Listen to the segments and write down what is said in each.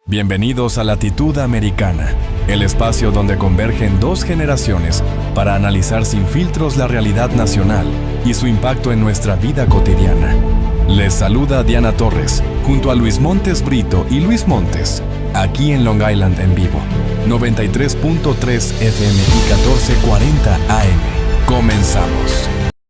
Bienvenidos a Latitud Americana, el espacio donde convergen dos generaciones para analizar sin filtros la realidad nacional y su impacto en nuestra vida cotidiana. Les saluda Diana Torres, junto a Luis Montes Brito y Luis Montes, aquí en Long Island en vivo, 93.3 FM y 1440 AM. Comenzamos.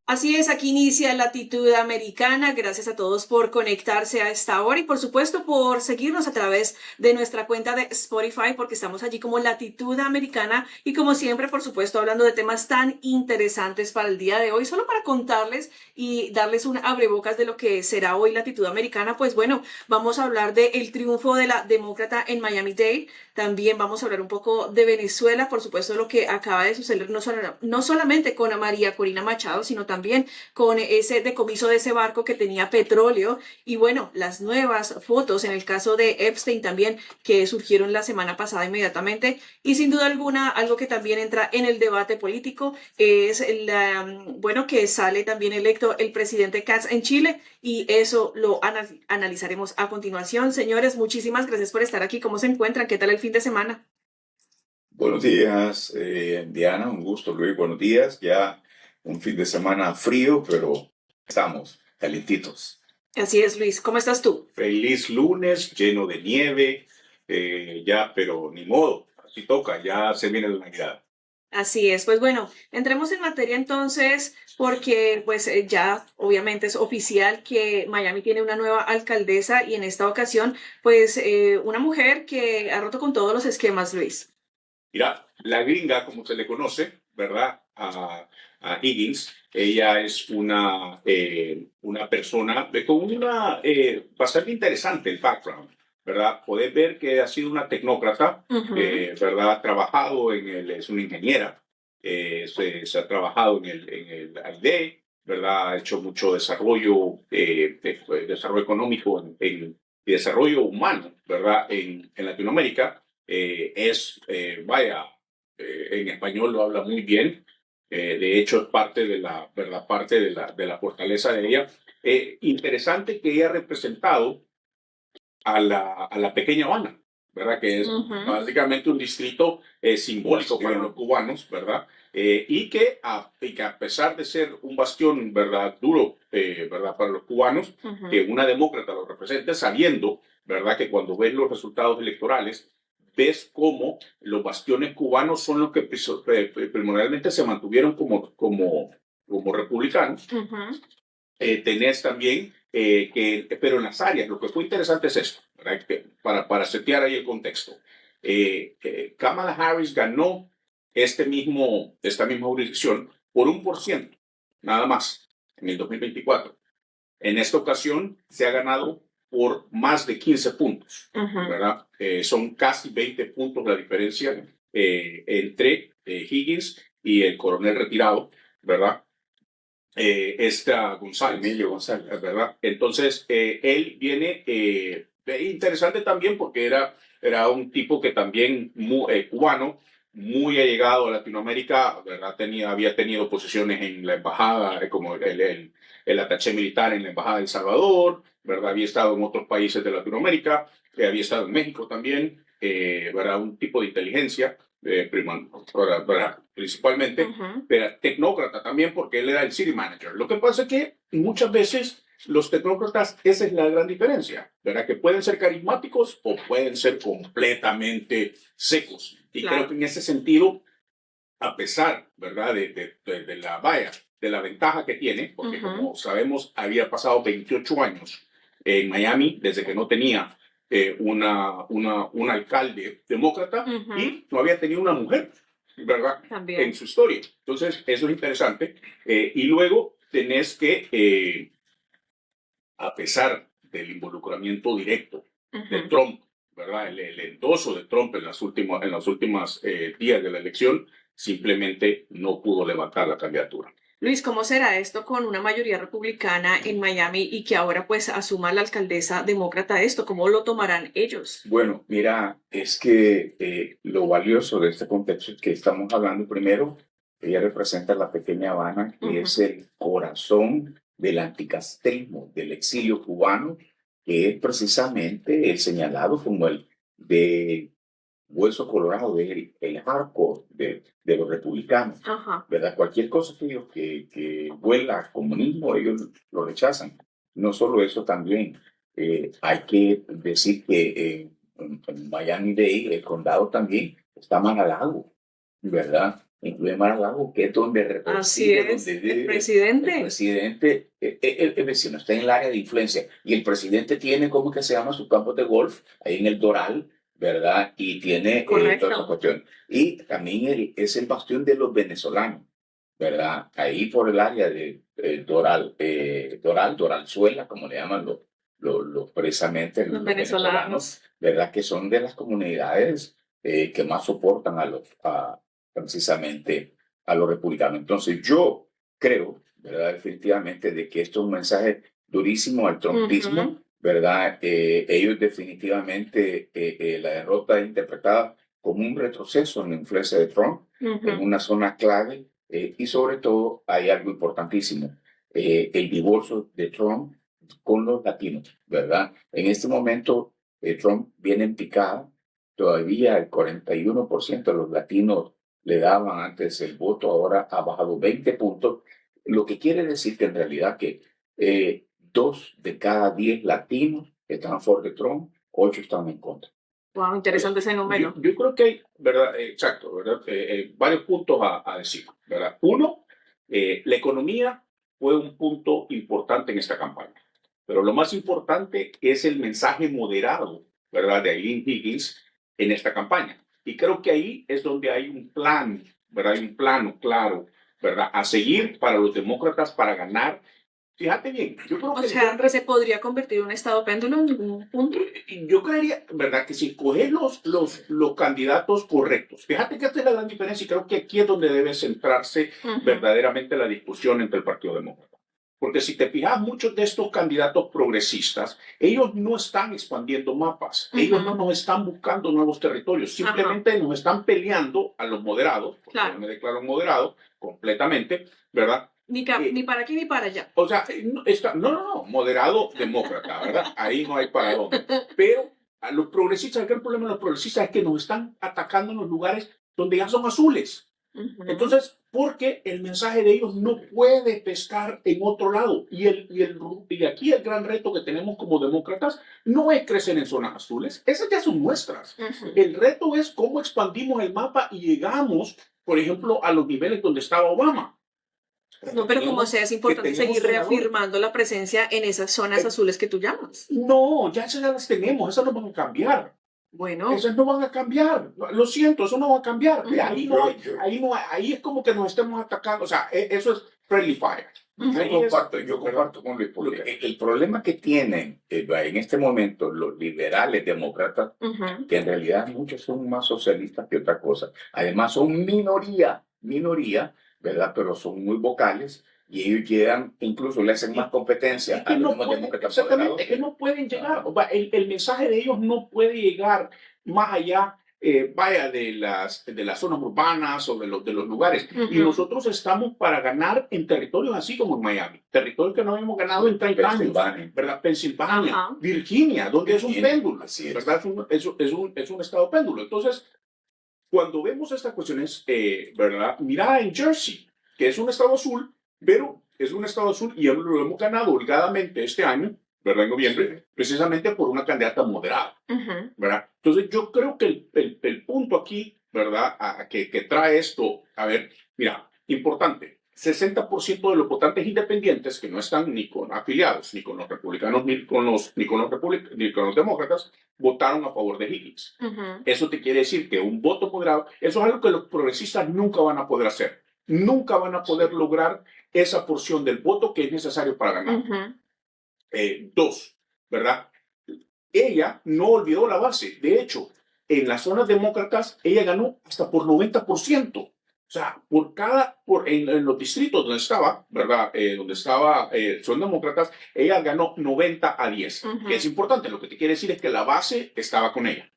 Así es, aquí inicia Latitud Americana. Gracias a todos por conectarse a esta hora y por supuesto por seguirnos a través de nuestra cuenta de Spotify, porque estamos allí como Latitud Americana y como siempre, por supuesto, hablando de temas tan interesantes para el día de hoy. Solo para contarles y darles un abrebocas de lo que será hoy Latitud Americana, pues bueno, vamos a hablar del triunfo de la demócrata en Miami-Dade. También vamos a hablar un poco de Venezuela, por supuesto, lo que acaba de suceder no solamente con María Corina Machado, sino también con ese decomiso de ese barco que tenía petróleo y bueno, las nuevas fotos en el caso de Epstein también que surgieron la semana pasada inmediatamente y sin duda alguna algo que también entra en el debate político es que sale también electo el presidente Katz en Chile y eso lo analizaremos a continuación. Señores, muchísimas gracias por estar aquí. ¿Cómo se encuentran? ¿Qué tal el fin de semana? Buenos días, Diana, un gusto, Luis, buenos días. Ya un fin de semana frío, pero estamos calentitos. Así es, Luis. ¿Cómo estás tú? Feliz lunes, lleno de nieve, pero ni modo, así toca, ya se viene la Navidad. Así es, pues bueno, entremos en materia entonces, porque pues ya obviamente es oficial que Miami tiene una nueva alcaldesa y en esta ocasión pues una mujer que ha roto con todos los esquemas, Luis. Mira, la gringa, como se le conoce, ¿verdad? A Higgins, ella es una persona con una bastante interesante el background, ¿verdad? Podés ver que ha sido una tecnócrata, ¿verdad? Ha trabajado es una ingeniera, se ha trabajado en el AID, ¿verdad? Ha hecho mucho desarrollo, desarrollo económico y desarrollo humano, ¿verdad? En Latinoamérica. En español lo habla muy bien. De hecho, es parte de la, ¿verdad? Parte de la fortaleza de ella. Interesante que ella ha representado a la pequeña Habana, ¿verdad? Que es básicamente un distrito simbólico para los cubanos, ¿verdad? Y que a pesar de ser un bastión, ¿verdad? Duro, ¿verdad? Para los cubanos, que una demócrata lo represente, sabiendo, ¿verdad? Que cuando ves los resultados electorales, ves cómo los bastiones cubanos son los que primordialmente se mantuvieron como republicanos. Tenés también pero en las áreas, lo que fue interesante es esto, ¿verdad? Para setear ahí el contexto. Kamala Harris ganó esta misma jurisdicción por 1%, nada más, en el 2024. En esta ocasión se ha ganado por más de 15 puntos, ¿verdad? Son casi 20 puntos la diferencia entre Higgins y el coronel retirado, ¿verdad? Emilio González, ¿verdad? Entonces, él viene interesante también porque era un tipo que también cubano, muy allegado a Latinoamérica, ¿verdad? Había tenido posiciones en la embajada, como el attaché militar en la embajada de El Salvador, ¿verdad? Había estado en otros países de Latinoamérica, había estado en México también, ¿verdad? Un tipo de inteligencia. Principalmente, pero tecnócrata también porque él era el city manager. Lo que pasa es que muchas veces los tecnócratas, esa es la gran diferencia, ¿verdad? Que pueden ser carismáticos o pueden ser completamente secos. Y claro, creo que en ese sentido, a pesar, ¿verdad? De la ventaja que tiene, porque como sabemos, había pasado 28 años en Miami desde que no tenía un alcalde demócrata y no había tenido una mujer, ¿verdad? También. En su historia. Entonces, eso es interesante. Y luego tenés que, a pesar del involucramiento directo de Trump, ¿verdad? El endoso de Trump en los últimos días de la elección, simplemente no pudo levantar la candidatura. Luis, ¿cómo será esto con una mayoría republicana en Miami y que ahora pues asuma la alcaldesa demócrata esto? ¿Cómo lo tomarán ellos? Bueno, mira, es que lo valioso de este contexto es que estamos hablando primero, ella representa la pequeña Habana, que es el corazón del anticastrismo, del exilio cubano, que es precisamente el señalado como el de hueso colorado, el arco de los republicanos, Ajá. ¿verdad? Cualquier cosa que huela a comunismo, ellos lo rechazan. No solo eso, también hay que decir que en Miami-Dade, el condado también está Mar-a-Lago, ¿verdad? Incluye Mar-a-Lago, que es donde Así reside, es, donde el vive el presidente. presidente, el vecino está en el área de influencia y el presidente tiene, ¿cómo que se llama? Su campo de golf ahí en el Doral, ¿verdad? Y tiene toda esa Correcto. cuestión. Y también es el bastión de los venezolanos, ¿verdad? Ahí por el área de Doralzuela, como le llaman precisamente Los los venezolanos, venezolanos. ¿verdad? Que son de las comunidades que más soportan precisamente a los republicanos. Entonces yo creo, ¿verdad? Definitivamente de que esto es un mensaje durísimo al trumpismo, Ujú. ¿verdad? Ellos definitivamente, la derrota es interpretada como un retroceso en la influencia de Trump en Ujú. una zona clave y sobre todo hay algo importantísimo, el divorcio de Trump con los latinos, ¿verdad? En este momento Trump viene en picada, todavía el 41% de los latinos le daban antes el voto, ahora ha bajado 20 puntos, lo que quiere decir que en realidad que 2 de cada 10 latinos están a favor de Trump, 8 están en contra. Wow, interesante ese número. Yo creo que hay, ¿verdad? Exacto, ¿verdad? Varios puntos a decir, ¿verdad? Uno, la economía fue un punto importante en esta campaña, pero lo más importante es el mensaje moderado, ¿verdad? De Eileen Higgins en esta campaña. Y creo que ahí es donde hay un plan, ¿verdad? Hay un plano claro, ¿verdad? A seguir para los demócratas para ganar. Fíjate bien, yo creo O que sea, que se podría convertir en un estado péndulo en algún punto. yo creería, ¿verdad? Que si escoges los candidatos correctos, fíjate que esta es la gran diferencia y creo que aquí es donde debe centrarse Ujú. verdaderamente la discusión entre el Partido Demócrata. Porque si te fijas, muchos de estos candidatos progresistas, ellos no están expandiendo mapas, ellos no nos están buscando nuevos territorios, simplemente nos están peleando a los moderados, porque Claro. yo me declaro moderado completamente, ¿verdad? Ni para aquí ni para allá. O sea, no, moderado demócrata, ¿verdad? Ahí no hay para dónde. Pero a los progresistas, el gran problema de los progresistas es que nos están atacando en los lugares donde ya son azules. Ujú. Entonces, porque el mensaje de ellos no puede pescar en otro lado. Y aquí el gran reto que tenemos como demócratas no es crecer en zonas azules, esas ya son nuestras. Ujú. El reto es cómo expandimos el mapa y llegamos, por ejemplo, a los niveles donde estaba Obama. No, pero como sea, es importante seguir reafirmando la presencia en esas zonas azules que tú llamas. No, ya esas ya las tenemos, esas no van a cambiar. Bueno, Esas no van a cambiar. Lo siento, eso no va a cambiar. Ujú. Ahí es como que nos estemos atacando. O sea, eso es friendly fire. Ujú. Yo comparto con Luis, porque el problema que tienen en este momento los liberales demócratas, Ujú. que en realidad muchos son más socialistas que otra cosa, además son minoría, ¿verdad? Pero son muy vocales y ellos llegan, incluso le hacen más competencia a los mismos demócratas Exactamente, moderados. es que no pueden llegar. Ajá. El mensaje de ellos no puede llegar más allá, vaya, de las zonas urbanas o de los lugares. Y Ujú. nosotros estamos para ganar en territorios así como en Miami, territorios que no hemos ganado en 30 años, Pensilvania. ¿verdad? Pensilvania, Ajá. Virginia, donde es un Virginia, péndulo, así es. ¿verdad? Es un estado péndulo. Entonces, cuando vemos estas cuestiones, ¿verdad? Mira en Jersey, que es un estado azul, pero es un estado azul y lo hemos ganado holgadamente este año, ¿verdad? En noviembre, precisamente por una candidata moderada, Ujú. ¿verdad? Entonces yo creo que el punto aquí, ¿verdad? Que trae esto, a ver, mira, importante, 60% de los votantes independientes que no están ni con afiliados, ni con los republicanos, ni con los demócratas, votaron a favor de Higgins. Ujú. Eso te quiere decir que un voto moderado, eso es algo que los progresistas nunca van a poder hacer. Nunca van a poder lograr esa porción del voto que es necesario para ganar. Ujú. Dos, ¿verdad? Ella no olvidó la base. De hecho, en las zonas demócratas, ella ganó hasta por 90%. O sea, en los distritos donde estaba, ¿verdad? Son demócratas, ella ganó 90-10, Ujú. que es importante. Lo que te quiere decir es que la base estaba con ella,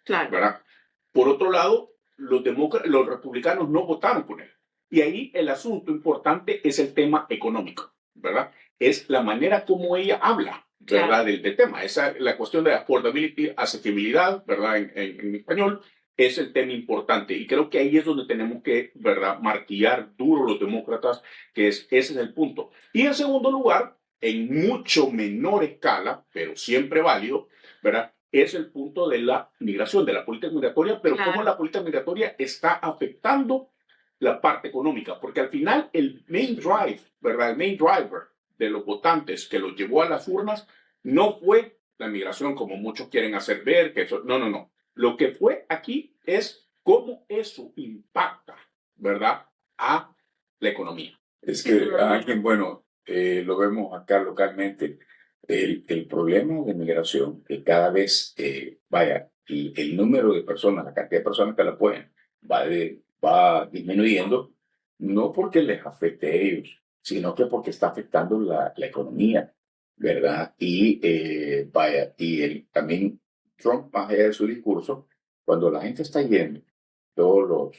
Claro. ¿verdad? Por otro lado, los republicanos no votaron con él. Y ahí el asunto importante es el tema económico, ¿verdad? Es la manera como ella habla, ¿verdad? Claro. Del tema. Esa, la cuestión de affordability, asequibilidad, ¿verdad? En español, es el tema importante. Y creo que ahí es donde tenemos que, ¿verdad?, martillar duro los demócratas, que ese es el punto. Y en segundo lugar, en mucho menor escala, pero siempre válido, ¿verdad?, es el punto de la migración, de la política migratoria, pero Claro. cómo la política migratoria está afectando la parte económica, porque al final el main drive, ¿verdad?, el main driver de los votantes que los llevó a las urnas no fue la migración como muchos quieren hacer ver, que eso, no, no, no. Lo que fue aquí es cómo eso impacta, ¿verdad?, a la economía. Es que alguien, bueno, lo vemos acá localmente, el problema de migración, que cada vez, vaya, el número de personas, la cantidad de personas que la apoyan, va disminuyendo, no porque les afecte a ellos, sino que porque está afectando la economía, ¿verdad? Y vaya, también Trump, más allá de su discurso, cuando la gente está yendo todas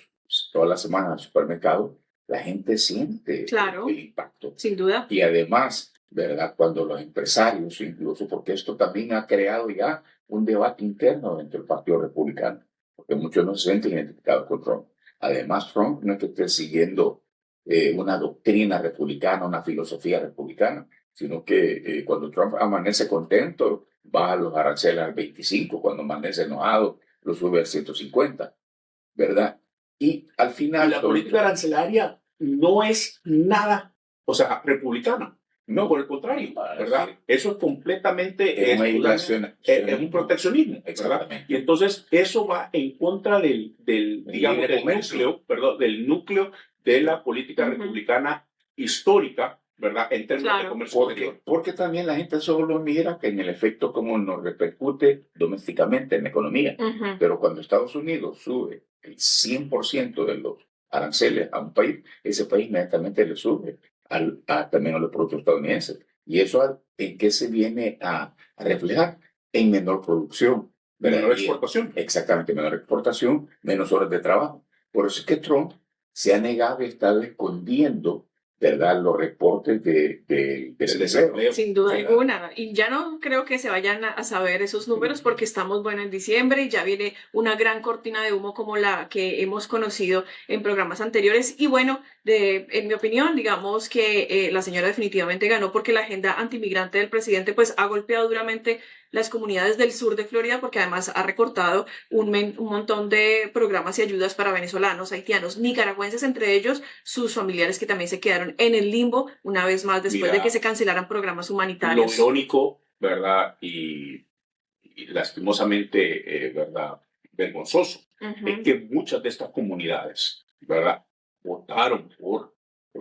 las semanas al supermercado, la gente siente Claro, el impacto. sin duda. Y además, ¿verdad? Cuando los empresarios, incluso, porque esto también ha creado ya un debate interno dentro del Partido Republicano, porque muchos no se sienten identificados con Trump. Además, Trump no es que esté siguiendo una doctrina republicana, una filosofía republicana, sino que cuando Trump amanece contento, baja los aranceles al 25, cuando amanece enojado, lo sube al 150, ¿verdad? Y al Y final... la política arancelaria no es nada, o sea, republicana. No, por el contrario, ¿verdad? Eso es completamente Es una aislación. es un proteccionismo, ¿verdad? Exactamente. Y entonces eso va en contra digamos, libre comercio. del núcleo de la política Ujú. republicana histórica, ¿verdad? En términos de Claro. comercio exterior. Porque también la gente solo mira que en el efecto cómo nos repercute domésticamente en la economía. Ujú. Pero cuando Estados Unidos sube el 100% de los aranceles a un país, ese país inmediatamente le sube también a los productos estadounidenses. ¿Y eso en qué se viene a reflejar? En menor producción. ¿verdad? Menor exportación. Exactamente, menor exportación, menos horas de trabajo. Por eso es que Trump se ha negado y está escondiendo, ¿verdad?, los reportes del desempleo. Sin duda ¿verdad? alguna. Y ya no creo que se vayan a saber esos números porque estamos, bueno, en diciembre y ya viene una gran cortina de humo como la que hemos conocido en programas anteriores. Y bueno, en mi opinión, digamos que la señora definitivamente ganó porque la agenda antimigrante del presidente pues ha golpeado duramente las comunidades del sur de Florida porque además ha recortado un montón de programas y ayudas para venezolanos, haitianos, nicaragüenses, entre ellos sus familiares que también se quedaron en el limbo una vez más después de que se cancelaran programas humanitarios. Lo irónico, ¿verdad? Y lastimosamente, ¿verdad?, vergonzoso, es que muchas de estas comunidades, ¿verdad?, votaron por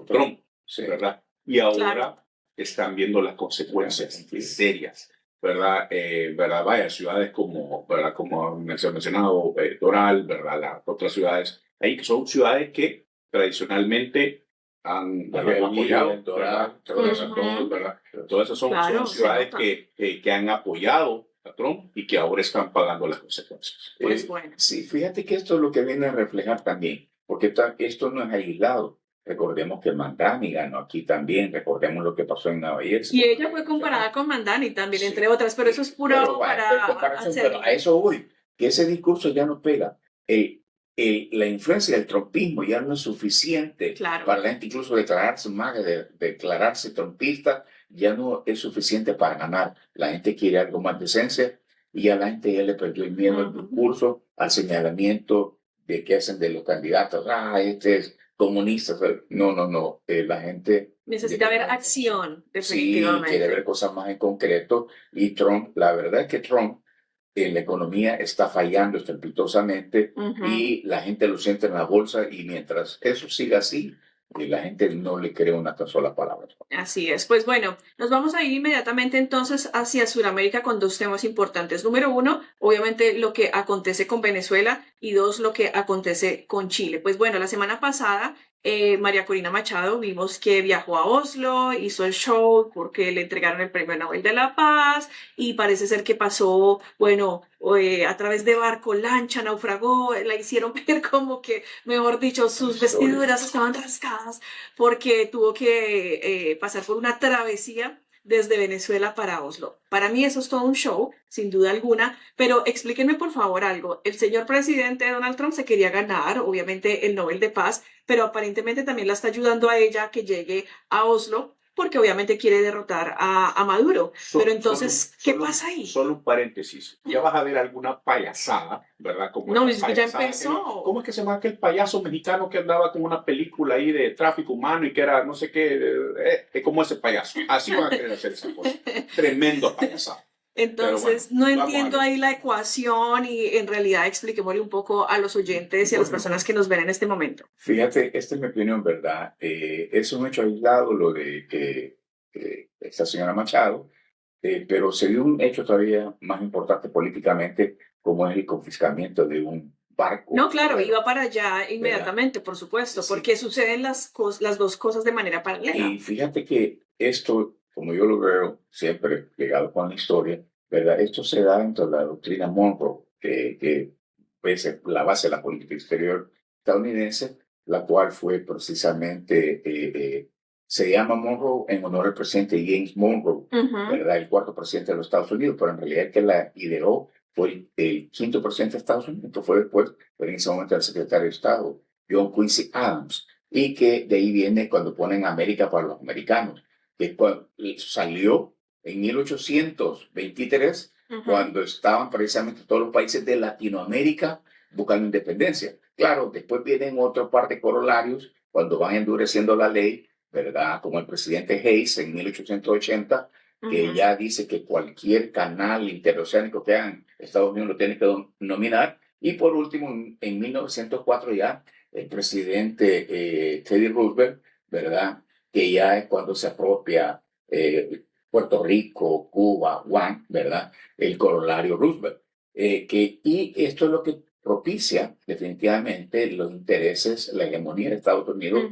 Trump, ¿verdad? Y ahora están viendo las consecuencias serias, ¿verdad? ¿Verdad? Vaya, ciudades como, ¿verdad?, como se ha mencionado, Doral, ¿verdad? Las otras ciudades ahí, que son ciudades que tradicionalmente han apoyado, ¿verdad? ¿verdad? Todas esas son ciudades que han apoyado a Trump y que ahora están pagando las consecuencias. Pues bueno. Sí, fíjate que esto es lo que viene a reflejar también, porque esto no es aislado. Recordemos que Mandani ganó aquí también, recordemos lo que pasó en Nueva Jersey. Y ella fue comparada con Mandani también, entre otras, pero eso es puro pero a eso voy, que ese discurso ya no pega. La influencia del trumpismo ya no es suficiente para la gente, incluso declararse declararse trumpista, ya no es suficiente para ganar. La gente quiere algo más de esencia y a la gente ya le perdió el miedo al discurso, al señalamiento de que hacen de los candidatos. Este es comunista. No. La gente necesita ver acción, definitivamente. Sí, quiere ver cosas más en concreto. Y Trump, la verdad es que Trump en la economía está fallando estrepitosamente y la gente lo siente en la bolsa y mientras eso siga así, la gente no le cree una sola palabra. Así es. Pues bueno, nos vamos a ir inmediatamente entonces hacia Sudamérica con dos temas importantes. Número uno, obviamente lo que acontece con Venezuela y dos, lo que acontece con Chile. Pues bueno, la semana pasada María Corina Machado vimos que viajó a Oslo, hizo el show porque le entregaron el Premio Nobel de la Paz y parece ser que pasó, bueno, a través de barco, lancha, naufragó, la hicieron ver como que, mejor dicho, sus vestiduras estaban rascadas porque tuvo que pasar por una travesía desde Venezuela para Oslo. Para mí eso es todo un show, sin duda alguna, pero explíquenme por favor algo. El señor presidente Donald Trump se quería ganar, obviamente, el Nobel de Paz, pero aparentemente también la está ayudando a ella a que llegue a Oslo, porque obviamente quiere derrotar a Maduro. Pero entonces, ¿qué pasa ahí? Solo un paréntesis. Ya vas a ver alguna payasada, ¿verdad? Como No, esta es que ya payasada empezó. ¿Cómo es que se llama aquel payaso mexicano que andaba con una película ahí de tráfico humano y que era no sé qué? Como ese payaso. Así van a querer hacer esa cosa. Tremendo payasada. Entonces, Bueno, no entiendo ahí la ecuación y en realidad expliquémosle un poco a los oyentes y a las personas que nos ven en este momento. Fíjate, esta es mi opinión, ¿verdad? Es un hecho aislado lo de esta señora Machado, pero se dio un hecho todavía más importante políticamente, como es el confiscamiento de un barco. No, claro, ¿verdad? iba para allá inmediatamente, por supuesto, Sí. porque suceden las dos cosas de manera paralela. Y fíjate que esto, como yo lo veo siempre ligado con la historia, ¿verdad? Esto se da dentro de la doctrina Monroe, que es la base de la política exterior estadounidense, la cual fue precisamente, se llama Monroe en honor al presidente James Monroe, ¿verdad? El cuarto presidente de los Estados Unidos, pero en realidad el que la ideó fue el quinto presidente de Estados Unidos, fue después, pero en ese momento el secretario de Estado, John Quincy Adams, y que de ahí viene cuando ponen América para los americanos, que salió en 1823, cuando estaban precisamente todos los países de Latinoamérica buscando independencia. Claro, después vienen otra parte corolarios cuando van endureciendo la ley, ¿verdad? Como el presidente Hayes en 1880, que ya dice que cualquier canal interoceánico que hagan Estados Unidos lo tiene que nominar. Y por último, en 1904 ya, el presidente Teddy Roosevelt, ¿verdad? Que ya es cuando se apropia Puerto Rico, Cuba, Guam, ¿verdad? El corolario Roosevelt. Y esto es lo que propicia definitivamente los intereses, la hegemonía de Estados Unidos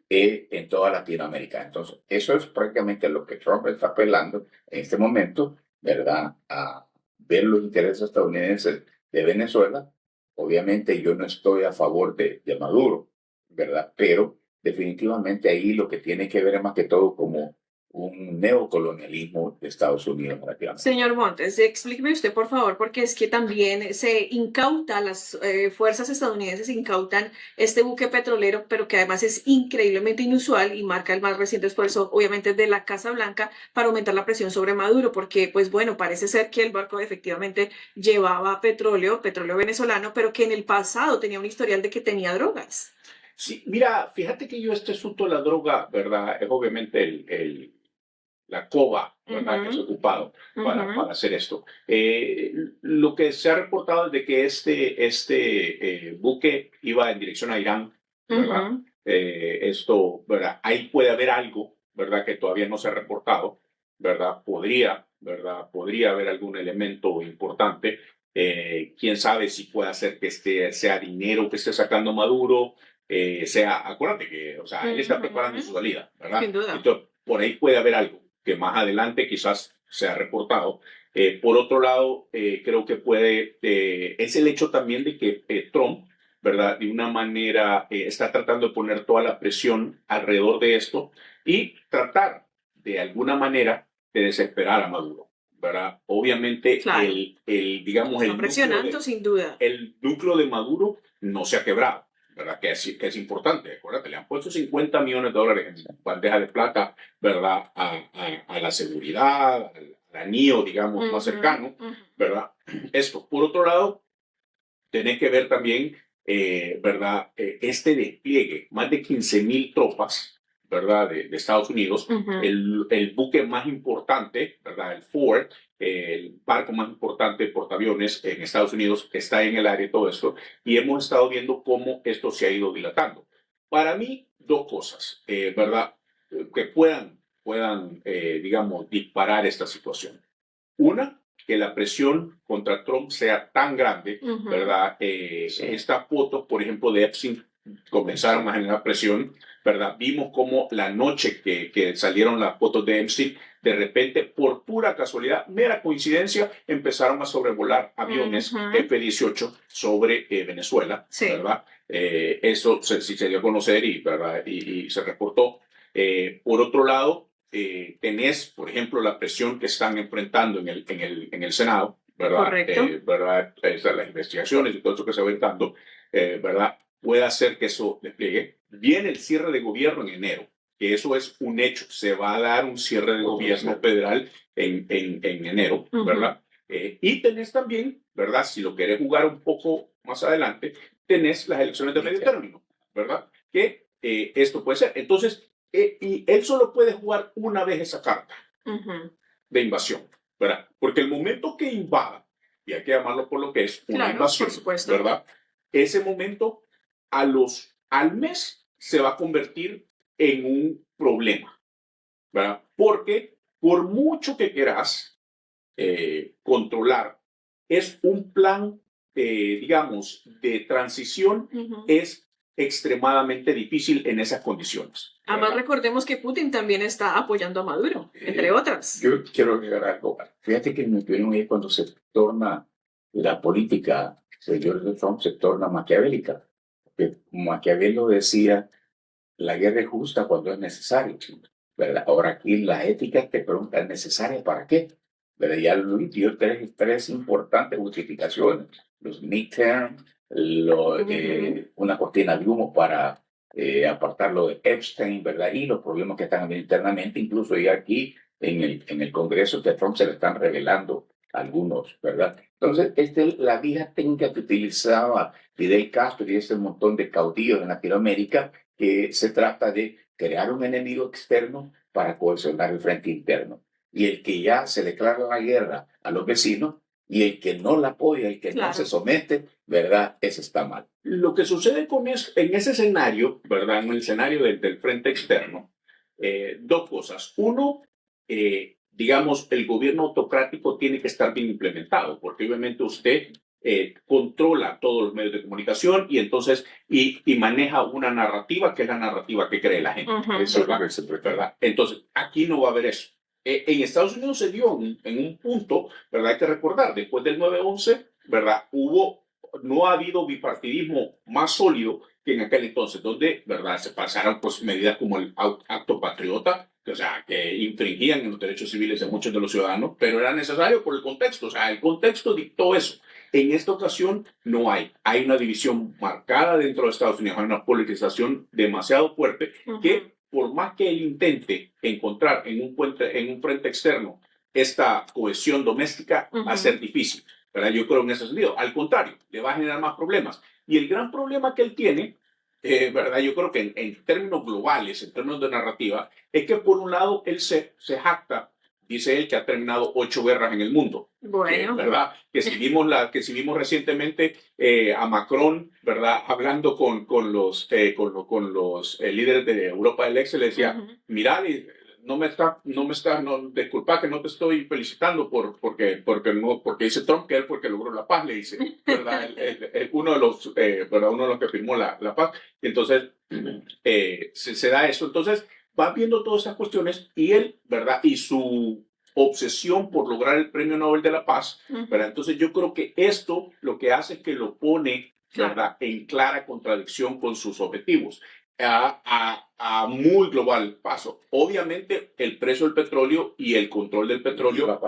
en toda Latinoamérica. Entonces, eso es prácticamente lo que Trump está apelando en este momento, ¿verdad? A ver los intereses estadounidenses de Venezuela. Obviamente yo no estoy a favor de Maduro, ¿verdad? Pero definitivamente ahí lo que tiene que ver es más que todo como un neocolonialismo de Estados Unidos. Señor Montes, explíqueme usted, por favor, porque es que también se incauta, las fuerzas estadounidenses incautan este buque petrolero, pero que además es increíblemente inusual y marca el más reciente esfuerzo, obviamente, de la Casa Blanca para aumentar la presión sobre Maduro, porque, pues bueno, parece ser que el barco efectivamente llevaba petróleo venezolano, pero que en el pasado tenía un historial de que tenía drogas. Sí, mira, fíjate que este asunto de la droga, ¿verdad? Es obviamente la coba, ¿verdad? Que se ha ocupado para hacer esto. Lo que se ha reportado es de que este buque iba en dirección a Irán, ¿verdad? Esto, ¿verdad? Ahí puede haber algo, ¿verdad? Que todavía no se ha reportado, ¿verdad? ¿verdad? Podría haber algún elemento importante. Quién sabe si puede ser que sea dinero que esté sacando Maduro, acuérdate que, o sea, él está preparando su salida, ¿verdad? Sin duda. Entonces, por ahí puede haber algo que más adelante quizás sea reportado. Por otro lado, creo que es el hecho también de que Trump, ¿verdad? De una manera está tratando de poner toda la presión alrededor de esto y tratar de alguna manera de desesperar a Maduro, ¿verdad? Obviamente, claro. digamos, está presionando, sin duda. El núcleo de Maduro no se ha quebrado, ¿verdad? Que es importante. Acuérdate, le han puesto $50 millones en bandeja de plata, ¿verdad? A la seguridad, al anillo, digamos, más cercano, ¿verdad? Esto. Por otro lado, tenés que ver también, ¿verdad? Este despliegue, más de 15,000 tropas, ¿verdad? De Estados Unidos, el buque más importante, ¿verdad? El Ford, el barco más importante de portaaviones en Estados Unidos está en el área y todo esto, y hemos estado viendo cómo esto se ha ido dilatando. Para mí, dos cosas, ¿verdad? Que puedan digamos, disparar esta situación. Una, que la presión contra Trump sea tan grande, ¿verdad? Estas fotos, por ejemplo, de Epstein comenzaron a generar presión, ¿verdad? Vimos cómo la noche que salieron las fotos de Epstein, de repente, por pura casualidad, mera coincidencia, empezaron a sobrevolar aviones F-18 sobre Venezuela, ¿verdad? Eso sí se dio a conocer y se reportó. Por otro lado, tenés, por ejemplo, la presión que están enfrentando en el Senado, ¿verdad? Correcto. ¿Verdad? Las investigaciones y todo eso que se va dando, ¿verdad? Puede hacer que eso despliegue. Viene el cierre de gobierno en enero, que eso es un hecho. Se va a dar un cierre de gobierno federal en enero, ¿verdad? Y tenés también, ¿verdad? Si lo querés jugar un poco más adelante, tenés las elecciones de medio término, ¿verdad? Que esto puede ser. Entonces, y él solo puede jugar una vez esa carta de invasión, ¿verdad? Porque el momento que invada, y hay que llamarlo por lo que es, una invasión, por supuesto. ¿verdad? Ese momento al mes se va a convertir en un problema, ¿verdad? Porque por mucho que quieras controlar, es un plan, digamos, de transición, es extremadamente difícil en esas condiciones. Además, recordemos que Putin también está apoyando a Maduro, entre otras. Yo quiero agregar algo. Fíjate que en mi opinión es cuando se torna la política de George Trump se torna maquiavélica. Porque Maquiavelo decía, la guerra es justa cuando es necesario, ¿verdad? Ahora aquí la ética te pregunta, ¿es necesaria para qué? ¿Verdad? Ya Luis dio tres importantes justificaciones. Los midterm, una cortina de humo para apartarlo de Epstein, ¿verdad? Y los problemas que están habiendo internamente, incluso ya aquí en el Congreso de Trump se le están revelando algunos, ¿verdad? Entonces, la vieja técnica que utilizaba Fidel Castro y este montón de caudillos en Latinoamérica, que se trata de crear un enemigo externo para cohesionar el frente interno. Y el que ya se declara la guerra a los vecinos y el que no la apoya, el que no se somete, ¿verdad? Ese está mal. Lo que sucede en ese escenario, ¿verdad? En el escenario del frente externo, dos cosas. Uno, digamos, el gobierno autocrático tiene que estar bien implementado, porque obviamente usted controla todos los medios de comunicación y entonces y maneja una narrativa que es la narrativa que cree la gente. Eso es lo que se prefiere. ¿Verdad? Entonces, aquí no va a haber eso. En Estados Unidos se dio en un punto, ¿verdad? Hay que recordar, después del 9/11, ¿verdad? No ha habido bipartidismo más sólido que en aquel entonces, donde, ¿verdad? Se pasaron pues medidas como el acto patriota, o sea, que infringían en los derechos civiles de muchos de los ciudadanos, pero era necesario por el contexto, o sea, el contexto dictó eso. En esta ocasión no hay una división marcada dentro de Estados Unidos, hay una politización demasiado fuerte que por más que él intente encontrar en un frente externo esta cohesión doméstica, va a ser difícil, ¿verdad? Yo creo en ese sentido. Al contrario, le va a generar más problemas. Y el gran problema que él tiene, ¿verdad? Yo creo que en términos globales, en términos de narrativa, es que por un lado él se jacta, dice él, que ha terminado 8 guerras en el mundo. Bueno. ¿Verdad? Que si vimos recientemente a Macron, ¿verdad? Hablando con los líderes de Europa del Este, le decía, mirá, disculpa que no te estoy felicitando porque dice Trump que él porque logró la paz, le dice, ¿verdad? Uno de los que firmó la paz. Y entonces se da eso. Entonces va viendo todas esas cuestiones y él, ¿verdad? Y su obsesión por lograr el Premio Nobel de la Paz, ¿verdad? Entonces yo creo que esto lo que hace es que lo pone, ¿verdad? En clara contradicción con sus objetivos. A muy global paso. Obviamente el precio del petróleo y el control del petróleo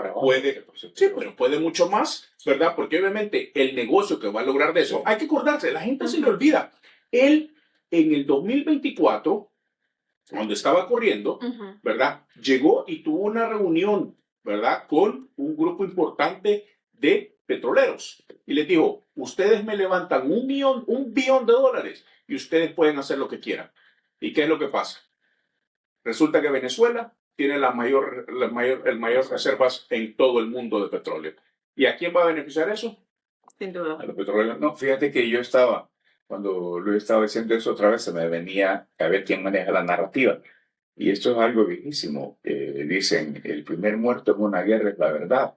puede mucho más, ¿verdad? Porque obviamente el negocio que va a lograr de eso, hay que acordarse, la gente se le olvida. Él en el 2024, cuando estaba corriendo, ¿verdad? Llegó y tuvo una reunión, ¿verdad? Con un grupo importante de petroleros y les dijo, ustedes me levantan $1 billón y ustedes pueden hacer lo que quieran. ¿Y qué es lo que pasa? Resulta que Venezuela tiene las mayores reservas en todo el mundo de petróleo. ¿Y a quién va a beneficiar eso? Sin duda. A los petroleros. No, fíjate que cuando lo estaba diciendo eso otra vez, se me venía a ver quién maneja la narrativa. Y esto es algo viejísimo. Dicen, el primer muerto en una guerra es la verdad.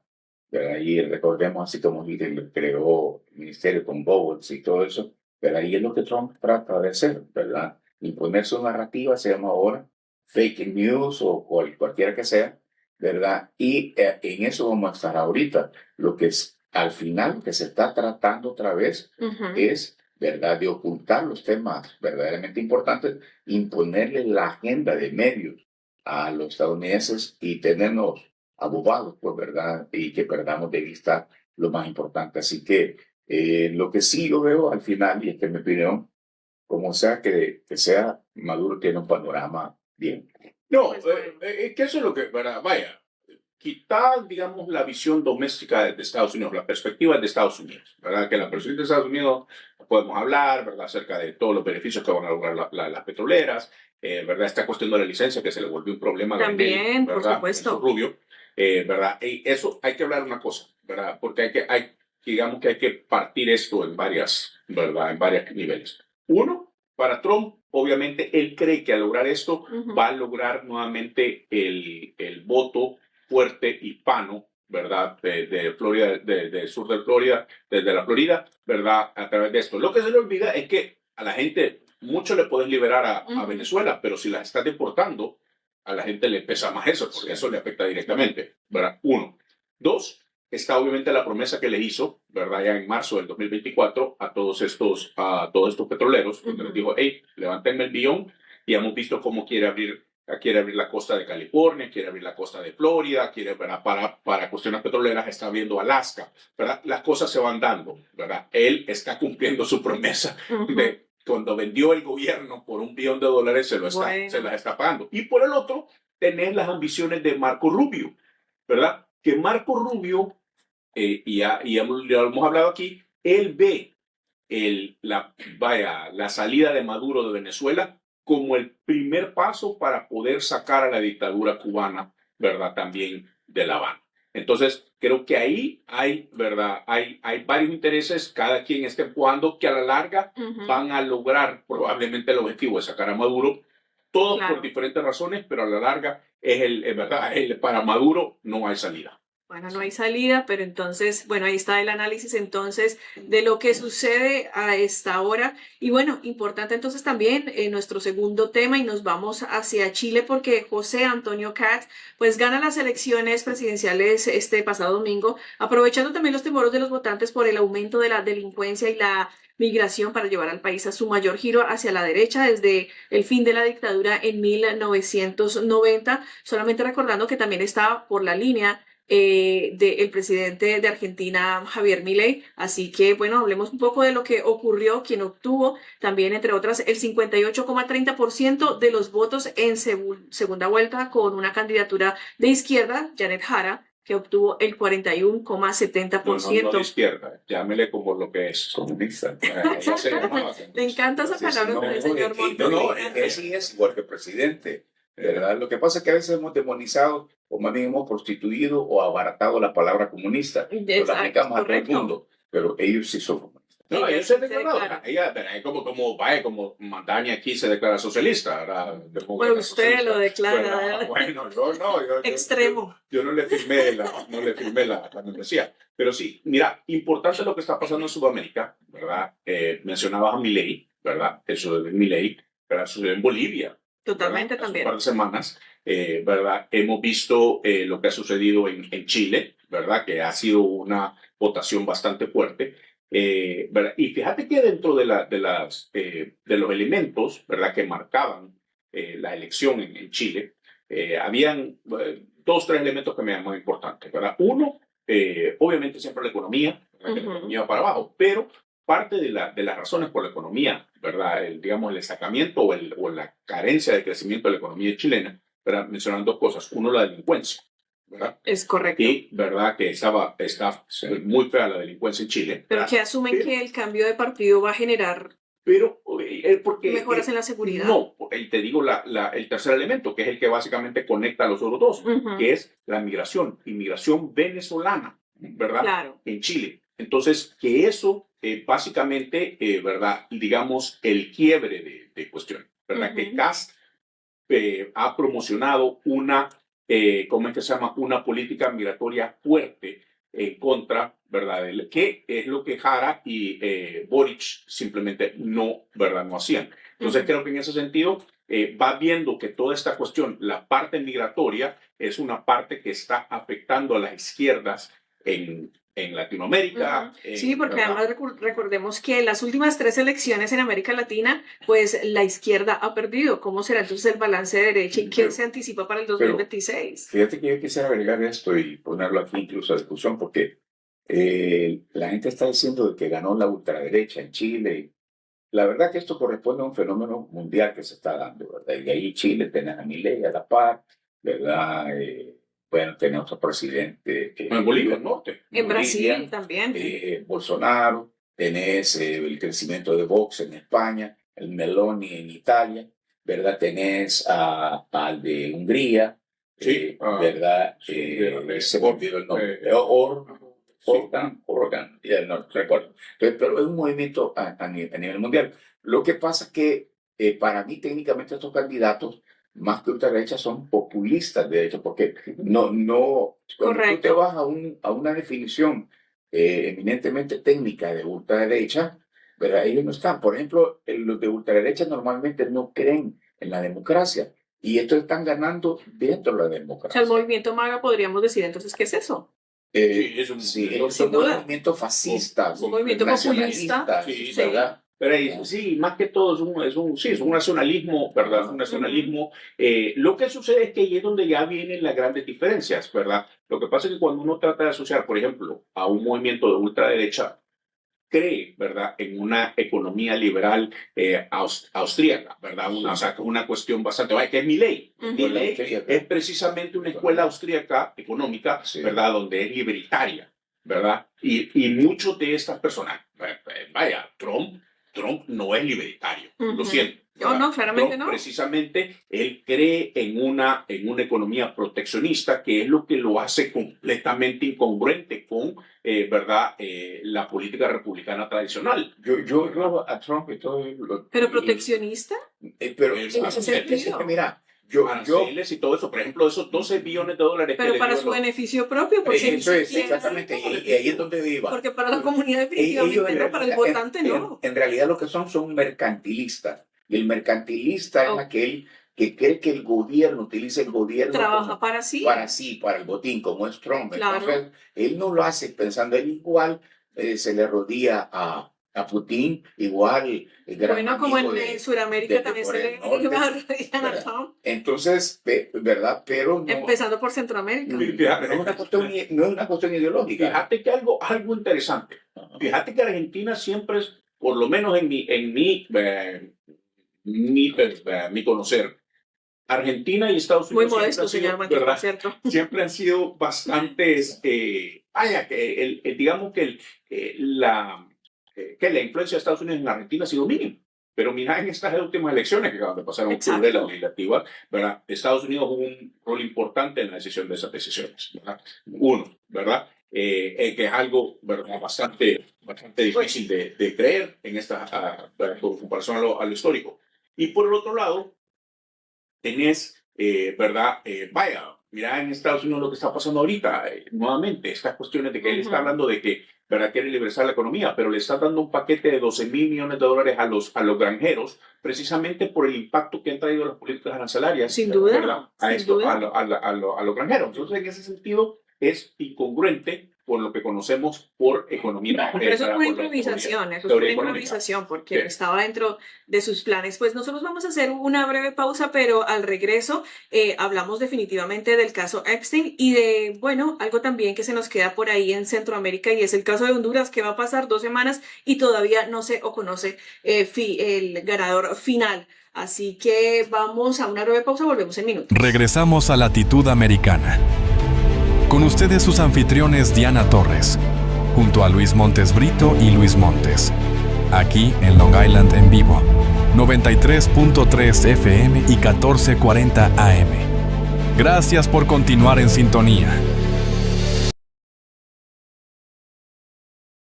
Pero ahí recordemos, así como Hitler creó el ministerio con Goebbels y todo eso, pero ahí es lo que Trump trata de hacer, ¿verdad? Imponer su narrativa, se llama ahora fake news o cualquiera que sea, ¿verdad? Y en eso vamos a estar ahorita. Lo que es, al final, que se está tratando otra vez es, ¿verdad?, de ocultar los temas verdaderamente importantes, imponerle la agenda de medios a los estadounidenses y tenernos abogados, pues, ¿verdad? Y que perdamos de vista lo más importante. Así que lo que sí yo veo al final, y esta es mi opinión, como sea que sea, Maduro tiene un panorama bien. No, Pues bueno. que eso es lo que, ¿verdad? Vaya, quitar, digamos, la visión doméstica de Estados Unidos, la perspectiva de Estados Unidos, ¿verdad? Que la perspectiva de Estados Unidos podemos hablar, ¿verdad? Acerca de todos los beneficios que van a lograr las petroleras, ¿verdad? Esta cuestión de la licencia que se le volvió un problema grande, También, por ¿verdad? supuesto. Eso Rubio, ¿verdad? Y eso hay que hablar una cosa, ¿verdad? Porque digamos que hay que partir esto en varias, ¿verdad? En varios niveles. Uno, para Trump, obviamente, él cree que al lograr esto va a lograr nuevamente el voto fuerte hispano, ¿verdad? De Florida, del sur de Florida, desde la Florida, ¿verdad? A través de esto. Lo que se le olvida es que a la gente, mucho le puedes liberar a Venezuela, pero si la estás deportando, a la gente le pesa más eso, porque eso le afecta directamente, ¿verdad? Uno. Dos, está obviamente la promesa que le hizo, ¿verdad? Ya en marzo del 2024 a todos estos petroleros, donde les dijo, hey, levántenme el billón, y hemos visto cómo quiere abrir la costa de California, quiere abrir la costa de Florida, quiere, ¿verdad? Para cuestiones petroleras está abriendo Alaska, ¿verdad? Las cosas se van dando, ¿verdad? Él está cumpliendo su promesa de cuando vendió el gobierno por $1 billón, se las está pagando. Y por el otro, tenés las ambiciones de Marco Rubio, ¿verdad? Que Marco Rubio, ya lo hemos hablado aquí, él ve la salida de Maduro de Venezuela como el primer paso para poder sacar a la dictadura cubana, ¿verdad? También de La Habana. Entonces, creo que ahí hay, ¿verdad? Hay varios intereses, cada quien está empujando, que a la larga van a lograr probablemente el objetivo de sacar a Maduro, todos por diferentes razones, pero a la larga ¿verdad? Para Maduro no hay salida. Bueno, no hay salida, pero entonces, bueno, ahí está el análisis entonces de lo que sucede a esta hora. Y bueno, importante entonces también nuestro segundo tema y nos vamos hacia Chile porque José Antonio Kast pues gana las elecciones presidenciales este pasado domingo, aprovechando también los temores de los votantes por el aumento de la delincuencia y la migración para llevar al país a su mayor giro hacia la derecha desde el fin de la dictadura en 1990. Solamente recordando que también estaba por la línea del presidente de Argentina, Javier Milei. Así que, bueno, hablemos un poco de lo que ocurrió, quien obtuvo también, entre otras, el 58,30% de los votos en segunda vuelta con una candidatura de izquierda, Janet Jara, que obtuvo el 41,70%. No de izquierda, llámele como lo que es comunista. Le encanta esa palabra, señor Montes. No, sí es igual que presidente. ¿Verdad? Lo que pasa es que a veces hemos demonizado o más bien hemos prostituido o abaratado la palabra comunista. Lo aplicamos a todo el mundo, pero ellos sí son comunistas. No, ellos se declaran. Ella, como Mandaña aquí se declara socialista. Bueno, usted lo declara. Bueno, yo extremo. Yo no le firmé la membresía. Pero sí, mira, importante lo que está pasando en Sudamérica, ¿verdad? Mencionabas a Milei, ¿verdad? Eso de Milei, ¿verdad? Sucedió en Bolivia. Totalmente también. Hace un par de semanas, ¿verdad? Hemos visto lo que ha sucedido en Chile, ¿verdad? Que ha sido una votación bastante fuerte. ¿Verdad? Y fíjate que dentro de los elementos, ¿verdad? Que marcaban la elección en Chile, habían 2-3 elementos que me llaman importantes, ¿verdad? Uno, obviamente siempre la economía, ¿verdad? Que la economía va para abajo, pero parte de las razones por la economía, ¿verdad? Digamos, el estancamiento o la carencia de crecimiento de la economía chilena, ¿verdad? Mencionan 2 cosas. Uno, la delincuencia, ¿verdad? Es correcto. Y, ¿verdad? Que está muy fea la delincuencia en Chile. Pero que asumen que el cambio de partido va a generar porque mejoras en la seguridad. No, te digo el tercer elemento, que es el que básicamente conecta a los otros dos, que es la migración, inmigración venezolana, ¿verdad? Claro. En Chile. Entonces, que eso básicamente, ¿verdad? Digamos, el quiebre de cuestión, ¿verdad? Que Kast ha promocionado ¿cómo es que se llama? Una política migratoria fuerte en contra, ¿verdad? Que es lo que Jara y Boric simplemente no hacían. Entonces, creo que en ese sentido va viendo que toda esta cuestión, la parte migratoria, es una parte que está afectando a las izquierdas en en Latinoamérica. Sí, porque ¿verdad? además recordemos que las últimas 3 elecciones en América Latina, pues la izquierda ha perdido. ¿Cómo será entonces el balance de derecha y quién se anticipa para el 2026? Fíjate que yo quisiera agregar esto y ponerlo aquí incluso a discusión, porque la gente está diciendo que ganó la ultraderecha en Chile. La verdad que esto corresponde a un fenómeno mundial que se está dando, ¿verdad? Y ahí Chile tenés a Milei, a la par, ¿verdad? Bueno, tenemos otro presidente. En Bolivia, el norte. En Bolivia, Brasil también. Bolsonaro, tenés el crecimiento de Vox en España, el Meloni en Italia, ¿verdad? Tenés al de Hungría, Sí, ¿verdad? Se me olvidó el nombre. Organ, ya no recuerdo. Entonces, pero es un movimiento a nivel mundial. Lo que pasa es que para mí técnicamente estos candidatos, más que ultraderecha, son populistas de derecha, porque cuando tú te vas a una definición eminentemente técnica de ultraderecha, ¿verdad? Ellos no están. Por ejemplo, los de ultraderecha normalmente no creen en la democracia y estos están ganando dentro de la O sea, democracia. el movimiento MAGA podríamos decir entonces, ¿qué es eso? Sí, es un, Sí, es ellos sin son un duda. movimiento fascista, Un movimiento populista. nacionalista, Sí, ¿verdad? pero sí, más que todo es un nacionalismo, ¿verdad? Es un nacionalismo. Lo que sucede es que ahí es donde ya vienen las grandes diferencias, ¿verdad? Lo que pasa es que cuando uno trata de asociar, por ejemplo, a un movimiento de ultraderecha, cree, ¿verdad?, en una economía liberal austríaca, ¿verdad? O sea, que es una cuestión bastante, que es Milei. Milei es precisamente una escuela austríaca económica, Sí. ¿verdad?, donde es libertaria, ¿verdad? Y muchos de estas personas, vaya, Trump no es libertario, lo siento. No, claramente Trump, no. precisamente, él cree en una economía proteccionista, que es lo que lo hace completamente incongruente con, ¿verdad?, la política republicana tradicional. Yo creo a Trump y todo. ¿Pero proteccionista? Pero Es ¿En ese sentido? mira, aranceles y todo eso, por ejemplo, esos 12 billones de dólares Pero que para le su dio beneficio propio, porque eso es siquiera- exactamente, y ahí es donde iba. porque para la comunidad Ellos definitivamente no, para el votante no. en realidad lo que son mercantilistas. Y el mercantilista es aquel que cree que el gobierno utiliza el gobierno Trabaja para sí. para el botín, como es Trump. Claro. Entonces, él no lo hace pensando, él igual se le rodea a Putin, igual el gran Bueno, como amigo en Sudamérica también se le arrodillan a Trump, Entonces, ¿verdad? Pero no, empezando por Centroamérica. no es una cuestión ideológica. Fíjate que algo interesante. Fíjate que Argentina siempre es, por lo menos en mi conocer, Argentina y Estados Muy Unidos modesto, señor Mati, por cierto. siempre han sido bastantes, digamos que la influencia de Estados Unidos en Argentina ha sido mínima. Pero mira, en estas últimas elecciones que acaban de pasar en octubre de la legislativa, ¿verdad?, Estados Unidos jugó un rol importante en la decisión de esas decisiones, ¿verdad? Uno, ¿verdad? Que es algo, ¿verdad?, bastante difícil de creer en esta por comparación a lo histórico. Y por el otro lado, tenés, ¿verdad? Mira en Estados Unidos lo que está pasando ahorita, nuevamente, estas cuestiones de que él está hablando de que, ¿verdad?, quiere liberalizar la economía, pero le está dando un paquete de 12,000 millones de dólares a los granjeros, precisamente por el impacto que han traído las políticas arancelarias. Sin duda. ¿Verdad?, a los granjeros. Entonces, en ese sentido, es incongruente con lo que conocemos por economía. Pero eso es una improvisación, porque estaba dentro de sus planes. Pues nosotros vamos a hacer una breve pausa, pero al regreso hablamos definitivamente del caso Epstein y de, bueno, algo también que se nos queda por ahí en Centroamérica, y es el caso de Honduras, que va a pasar 2 semanas y todavía no se conoce el ganador final. Así que vamos a una breve pausa, volvemos en minutos. Regresamos a Latitud Americana. Con ustedes sus anfitriones Diana Torres, junto a Luis Montes Brito y Luis Montes. Aquí en Long Island en vivo, 93.3 FM y 1440 AM. Gracias por continuar en sintonía.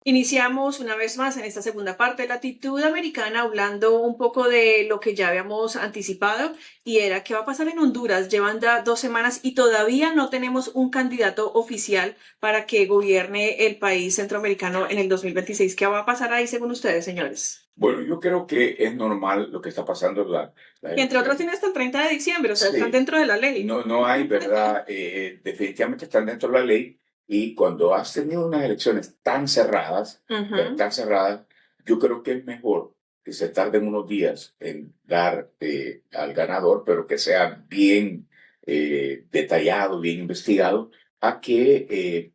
Iniciamos una vez más en esta segunda parte de Latitud Americana hablando un poco de lo que ya habíamos anticipado, y era qué va a pasar en Honduras. Llevan ya 2 semanas y todavía no tenemos un candidato oficial para que gobierne el país centroamericano en el 2026. ¿Qué va a pasar ahí según ustedes, señores? Bueno, yo creo que es normal lo que está pasando. Y entre otros tiene hasta el 30 de diciembre, o sea, están dentro de la ley. No hay, ¿verdad? Definitivamente están dentro de la ley. Y cuando has tenido unas elecciones tan cerradas, Ujú. tan cerradas, yo creo que es mejor que se tarden unos días en dar al ganador, pero que sea bien detallado, bien investigado, a que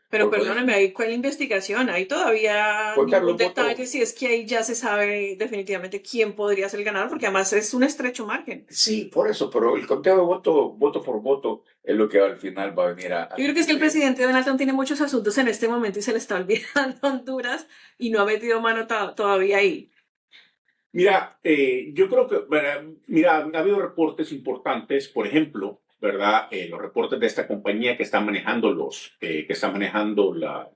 Pero por perdóname, ¿ahí cuál investigación? Hay todavía contar ningún los votos. detalle si es que ahí ya se sabe definitivamente quién podría ser el ganador, porque además es un estrecho margen. Sí, por eso, pero el conteo de voto por voto es lo que al final va a venir a Yo creo que es que el definir. presidente Donald Trump tiene muchos asuntos en este momento y se le está olvidando Honduras y no ha metido mano todavía ahí. Mira, yo creo que, mira, ha habido reportes importantes, por ejemplo, ¿verdad? Los reportes de esta compañía que está manejando que está manejando las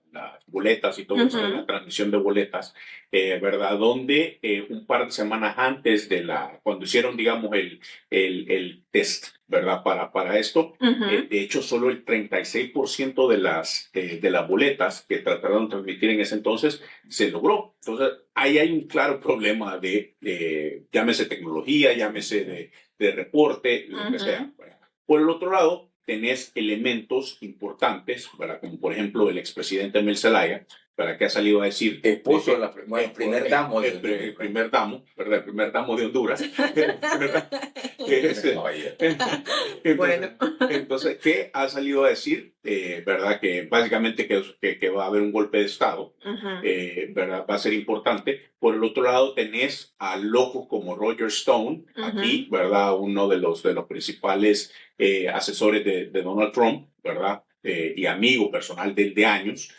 boletas y todo eso, de la Ujú, transmisión de boletas, ¿verdad? Donde un par de semanas antes cuando hicieron, digamos, el test, ¿verdad? Para esto, ujú. de hecho, solo el 36% de las boletas que trataron de transmitir en ese entonces se logró. Entonces, ahí hay un claro problema llámese tecnología, llámese de reporte, lo que sea. Ujú. Por el otro lado, tenés elementos importantes, ¿verdad? Como por ejemplo el expresidente Mel Zelaya, ¿verdad? Que ha salido a decir Esposo de bueno, primer damo el primer damo, ¿verdad? El primer damo de Honduras, ¿verdad? caballero. Entonces, Bueno. entonces, ¿qué ha salido a decir? ¿Verdad? Que básicamente que va a haber un golpe de Estado, Ujú, ¿verdad? Va a ser importante. Por el otro lado, tenés a locos como Roger Stone, aquí, ujú. ¿verdad? Uno de los principales asesores de Donald Trump, ¿verdad? Y amigo personal de años,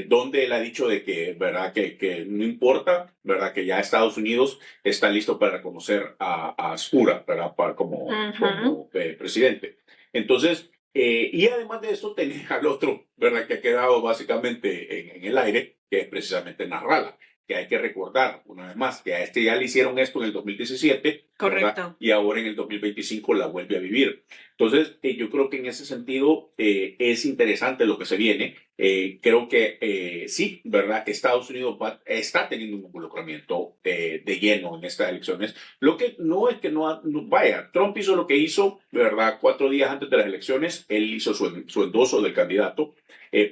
donde él ha dicho de que, ¿verdad? Que no importa, ¿verdad? Que ya Estados Unidos está listo para reconocer a Spura, ¿verdad? Ujú. Como presidente. Entonces, y además de eso, tenía al otro, ¿verdad? Que ha quedado básicamente en el aire, que es precisamente Nasrallah, que hay que recordar, una vez más, que a este ya le hicieron esto en el 2017, ¿verdad? Correcto. Y ahora en el 2025 la vuelve a vivir. Entonces, yo creo que en ese sentido es interesante lo que se viene. Creo que sí, ¿verdad? Estados Unidos está teniendo un involucramiento de lleno en estas elecciones. Lo que no es que vaya, Trump hizo lo que hizo, ¿verdad? 4 días antes de las elecciones, él hizo su endoso del candidato,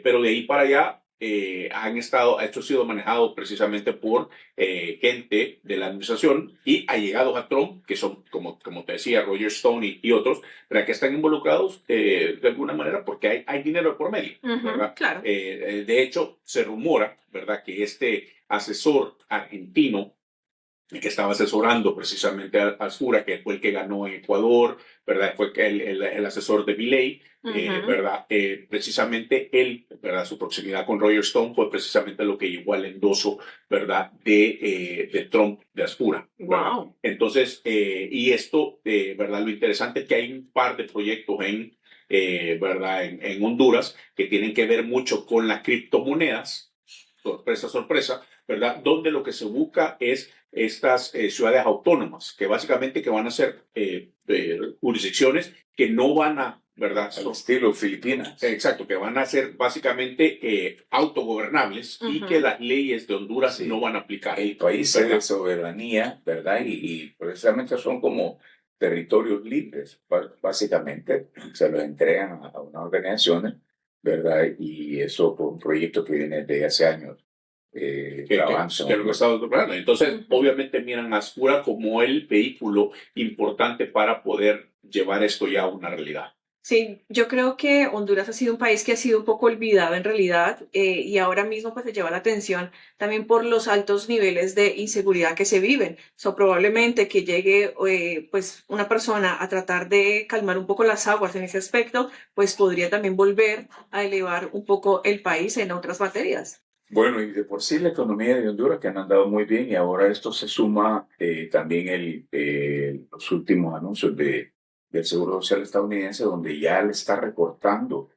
pero de ahí para allá esto ha sido manejado precisamente por gente de la administración y allegados a Trump, que son, como te decía, Roger Stone y otros, ¿verdad? Que están involucrados de alguna manera porque hay dinero por medio, Ujú, ¿verdad? claro. De hecho, se rumora, ¿verdad? Que este asesor argentino que estaba asesorando precisamente a Sura, que fue el que ganó en Ecuador, ¿verdad? Fue que el asesor de Milei, Ujú. ¿verdad? Precisamente él, ¿verdad? Su proximidad con Roger Stone fue precisamente lo que llevó al endoso, ¿verdad? De Trump, de Ascura, ¿verdad? Wow. Entonces, y esto, ¿verdad? Lo interesante es que hay un par de proyectos ¿verdad? En Honduras que tienen que ver mucho con las criptomonedas, sorpresa, sorpresa, ¿verdad? Donde lo que se busca es estas ciudades autónomas, que básicamente que van a ser jurisdicciones que no van a, ¿verdad? Al estilo Filipinas. Exacto, que van a ser básicamente autogobernables y que Ujú. las leyes de Honduras Sí. no van a aplicar. El país es ¿verdad? de soberanía, ¿verdad? Y precisamente son como territorios libres, básicamente. Se los entregan a unas organizaciones, ¿verdad? Y eso por un proyecto que viene de hace años trabajando en Que lo que Honduras. estamos logrando. Entonces, Ujú. obviamente miran a Ascura como el vehículo importante para poder llevar esto ya a una realidad. Sí, yo creo que Honduras ha sido un país que ha sido un poco olvidado en realidad y ahora mismo pues se lleva la atención también por los altos niveles de inseguridad que se viven. So, probablemente que llegue pues una persona a tratar de calmar un poco las aguas en ese aspecto, pues podría también volver a elevar un poco el país en otras materias. Bueno, y de por sí la economía de Honduras que han andado muy bien y ahora esto se suma también los últimos anuncios del Seguro Social estadounidense donde ya le está recortando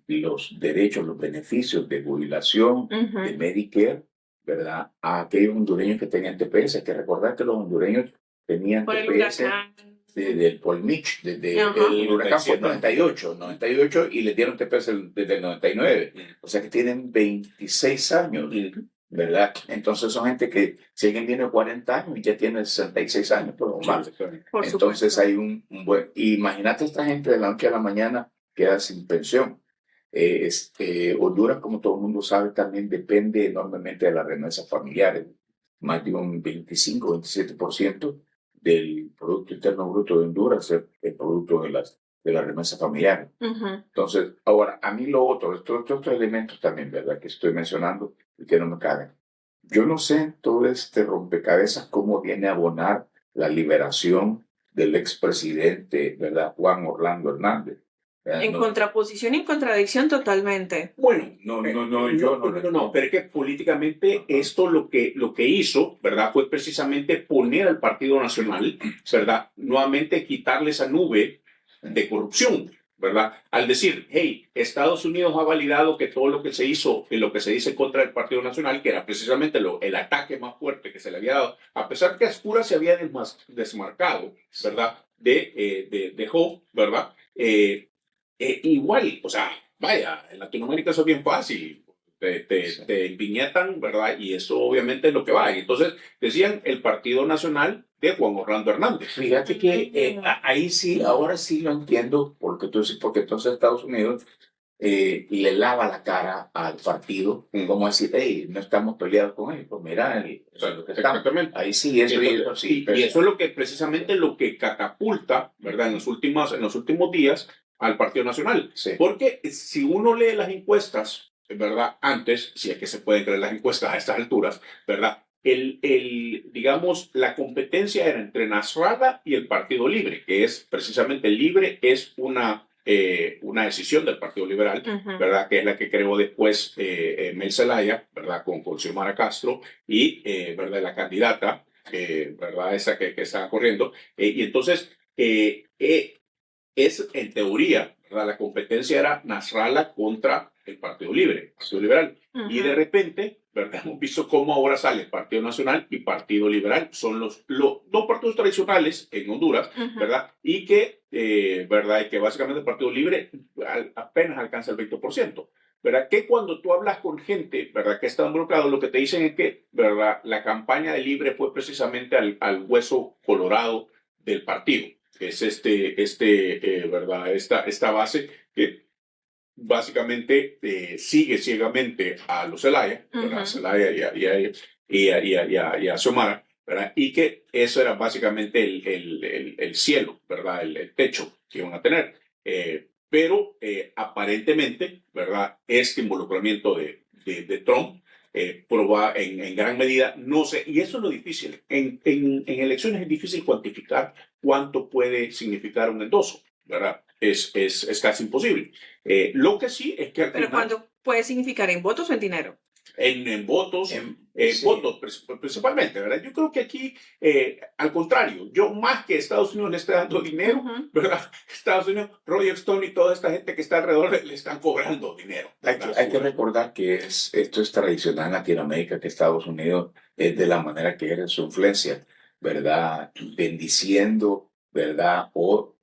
los derechos, los beneficios de jubilación, de Ujú. Medicare, ¿verdad? A aquellos hondureños que tenían TPS. Hay que recordar que los hondureños tenían Por el TPS huracán. desde el Polmich, desde Ajá. el huracán fue 97. 98 y le dieron TPS desde el 99. O sea que tienen 26 años, ¿verdad? Entonces son gente que si alguien tiene 40 años y ya tiene 66 años, pues o Sí, más. Por Entonces supuesto. hay un buen... Imagínate esta gente de la noche a la mañana queda sin pensión. Honduras, como todo el mundo sabe, también depende enormemente de las remesas familiares. Más de un 25-27% del Producto Interno Bruto de Honduras es el producto de las remesas familiares. Entonces, ahora, a mí lo otro, estos elementos también, ¿verdad?, que estoy mencionando y que no me caben. Yo no sé todo este rompecabezas cómo viene a abonar la liberación del expresidente, ¿verdad?, Juan Orlando Hernández. En contraposición y en contradicción totalmente. Bueno, yo no. Pero es que políticamente esto lo que hizo, ¿verdad?, fue precisamente poner al Partido Nacional, ¿verdad?, nuevamente quitarle esa nube de corrupción, ¿verdad? Al decir, hey, Estados Unidos ha validado que todo lo que se hizo y lo que se dice contra el Partido Nacional, que era precisamente el ataque más fuerte que se le había dado, a pesar que Ascura se había desmarcado, ¿verdad?, de Hope, ¿verdad? Igual, o sea, vaya, en Latinoamérica eso es bien fácil. Te viñetan, ¿verdad? Y eso obviamente es lo que va. Y entonces decían el Partido Nacional de Juan Orlando Hernández. Fíjate que ahí sí, ahora sí lo entiendo, porque entonces Estados Unidos le lava la cara al partido, como decir, hey, no estamos peleados con él, pues mira, lo que estamos. Exactamente. Ahí sí, eso sí. Y eso es lo que precisamente lo que catapulta, ¿verdad?, en los últimos días al Partido Nacional. Sí. Porque si uno lee las encuestas, ¿verdad?, antes, si es que se pueden creer las encuestas a estas alturas, ¿verdad?, digamos, la competencia era entre Nasrallah y el Partido Libre, que es precisamente el Libre, es una decisión del Partido Liberal, ¿verdad?, que es la que creó después Mel Zelaya, ¿verdad?, con Xiomara Castro y, ¿verdad?, la candidata, ¿verdad?, esa que estaba corriendo. Y entonces, es en teoría, ¿verdad?, la competencia era Nasrallah contra el Partido Libre, el Partido Liberal. Y de repente, ¿verdad?, hemos visto cómo ahora sale Partido Nacional y Partido Liberal. Son los dos partidos tradicionales en Honduras, ¿verdad? Y que, ¿verdad?, y que básicamente el Partido Libre apenas alcanza el 20%. ¿Verdad? Que cuando tú hablas con gente, ¿verdad?, que está involucrado, lo que te dicen es que, ¿verdad?, la campaña de Libre fue precisamente al hueso colorado del partido. Es ¿verdad?, esta base que básicamente sigue ciegamente a los Zelaya, ¿verdad?, Zelaya y a Xiomara, ¿verdad?, y que eso era básicamente el cielo, ¿verdad?, el techo que iban a tener. Pero aparentemente, ¿verdad?, este involucramiento de Trump en gran medida, no sé, y eso es lo difícil. En elecciones es difícil cuantificar cuánto puede significar un endoso, ¿verdad? Es casi imposible. Lo que sí es que al Pero final, ¿cuánto puede significar en votos o en dinero? en votos, sí. votos principalmente, ¿verdad? Yo creo que aquí, al contrario, yo más que Estados Unidos le esté dando dinero, ¿verdad? Estados Unidos, Roger Stone y toda esta gente que está alrededor le están cobrando dinero. Hay que recordar que esto es tradicional en Latinoamérica, que Estados Unidos es de la manera que ejerce su influencia, ¿verdad?, bendiciendo, ¿verdad?, o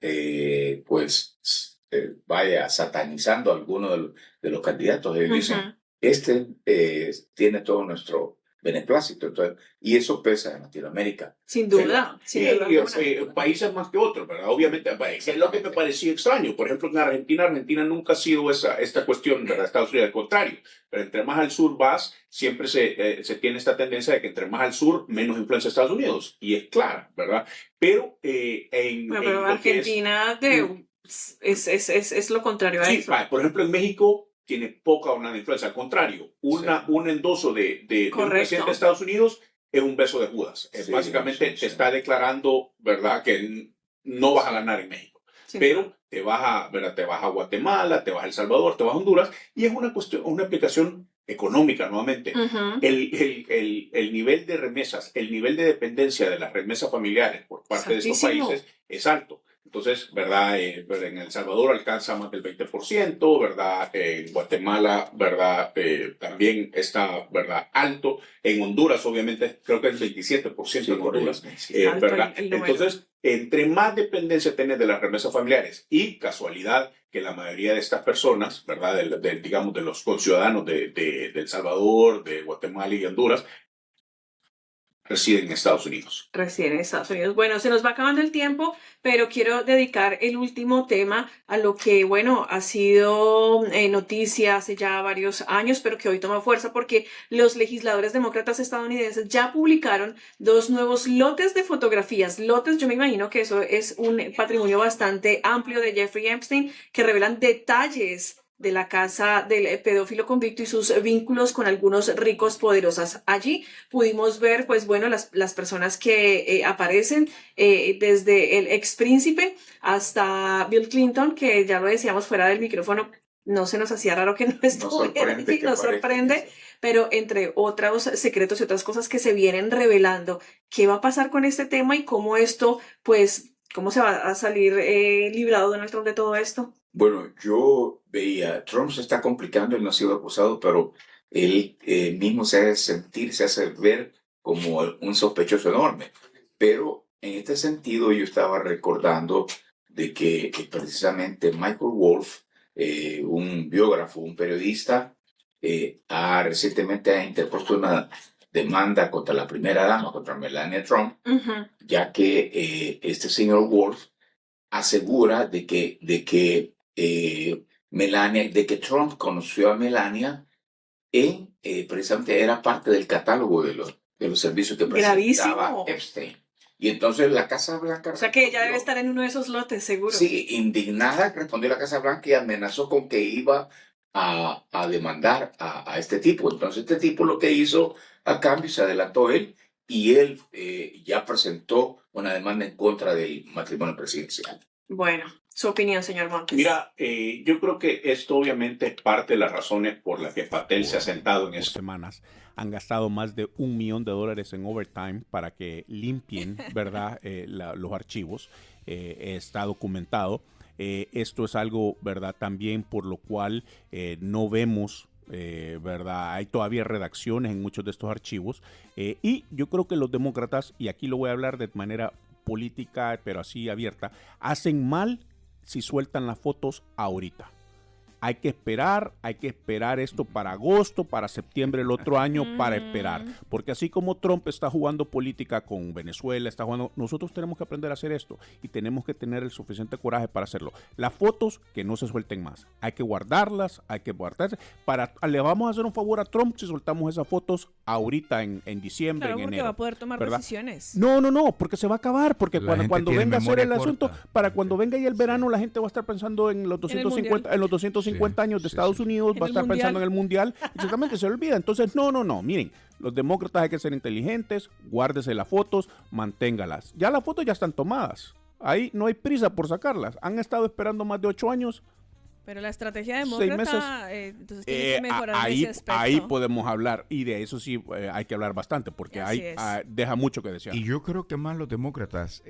vaya satanizando a alguno de los candidatos. Ellos dicen, tiene todo nuestro beneplácito. Entonces, y eso pesa en Latinoamérica. Sin duda. Países más que otros, ¿verdad? Obviamente, es lo que me pareció extraño. Por ejemplo, en Argentina nunca ha sido esta cuestión, ¿verdad?, Estados Unidos, al contrario. Pero entre más al sur vas, siempre se tiene esta tendencia de que entre más al sur, menos influencia Estados Unidos. Y es clara, ¿verdad? Pero pero Argentina es lo contrario a eso. Por ejemplo, en México tiene poca o nada influencia. Al contrario, un endoso de un presidente de Estados Unidos es un beso de Judas. Básicamente te está declarando, ¿verdad?, que no vas a ganar en México. Pero te vas a Guatemala, te vas a El Salvador, te vas a Honduras, y es una aplicación económica nuevamente. El nivel de remesas, el nivel de dependencia de las remesas familiares por parte de estos países es alto. Entonces, ¿verdad?, en El Salvador alcanza más del 20%, ¿verdad? En Guatemala, ¿verdad?, también está, ¿verdad?, alto. En Honduras, obviamente, creo que es el 27% en Honduras, ¿verdad? Entonces, entre más dependencia tenés de las remesas familiares, y casualidad que la mayoría de estas personas, ¿verdad?, digamos, de los conciudadanos de El Salvador, de Guatemala y Honduras, residen en Estados Unidos. Residen en Estados Unidos. Bueno, se nos va acabando el tiempo, pero quiero dedicar el último tema a lo que, bueno, ha sido noticia hace ya varios años, pero que hoy toma fuerza porque los legisladores demócratas estadounidenses ya publicaron 2 nuevos lotes de fotografías. Lotes, yo me imagino que eso es un patrimonio bastante amplio de Jeffrey Epstein, que revelan detalles de la casa del pedófilo convicto y sus vínculos con algunos ricos poderosos. Allí pudimos ver, pues bueno, las personas que aparecen, desde el ex príncipe hasta Bill Clinton, que ya lo decíamos fuera del micrófono, no se nos hacía raro que no estuviera, nos sorprende, pero entre otros secretos y otras cosas que se vienen revelando, ¿qué va a pasar con este tema y cómo esto, pues, cómo se va a salir librado Donald Trump de todo esto? Bueno, yo veía, Trump se está complicando, él no ha sido acusado, pero él mismo se hace sentir, se hace ver como un sospechoso enorme. Pero en este sentido yo estaba recordando de que precisamente Michael Wolff, un biógrafo, un periodista, recientemente ha interpuesto una demanda contra la primera dama, contra Melania Trump, ya que este señor Wolff asegura de que Melania, de que Trump conoció a Melania precisamente era parte del catálogo de los servicios que presentaba Epstein. Y entonces la Casa Blanca... O sea que ella debe estar en uno de esos lotes, seguro. Sí, indignada, respondió la Casa Blanca y amenazó con que iba a demandar a este tipo. Entonces este tipo lo que hizo a cambio, se adelantó él, y él ya presentó una demanda en contra del matrimonio presidencial. Bueno, su opinión, señor Montes. Mira, yo creo que esto obviamente es parte de las razones por las que Patel se ha sentado en estas semanas. Han gastado más de $1 millón en overtime para que limpien, ¿verdad? Los archivos. Está documentado. Esto es algo, ¿verdad? También por lo cual no vemos, ¿verdad? Hay todavía redacciones en muchos de estos archivos. Y yo creo que los demócratas, y aquí lo voy a hablar de manera política, pero así abierta, hacen mal si sueltan las fotos ahorita. Hay que esperar esto para agosto, para septiembre del otro año, para esperar. Porque así como Trump está jugando política con Venezuela, nosotros tenemos que aprender a hacer esto y tenemos que tener el suficiente coraje para hacerlo. Las fotos que no se suelten más. Hay que guardarlas, le vamos a hacer un favor a Trump si soltamos esas fotos ahorita en diciembre, claro, en enero. porque va a poder tomar, ¿verdad?, decisiones. No, porque se va a acabar, porque cuando venga a hacer el asunto, cuando venga ya el verano, la gente va a estar pensando en los 250 años de Estados Unidos, va a estar pensando en el mundial, exactamente, se le olvida. Entonces, no, miren, los demócratas hay que ser inteligentes, guárdese las fotos, manténgalas. Ya las fotos ya están tomadas, ahí no hay prisa por sacarlas, han estado esperando más de 8 años. Pero la estrategia demócrata, entonces tiene que mejorar en ese aspecto. Ahí podemos hablar, y de eso sí hay que hablar bastante, porque deja mucho que desear. Y yo creo que más los demócratas,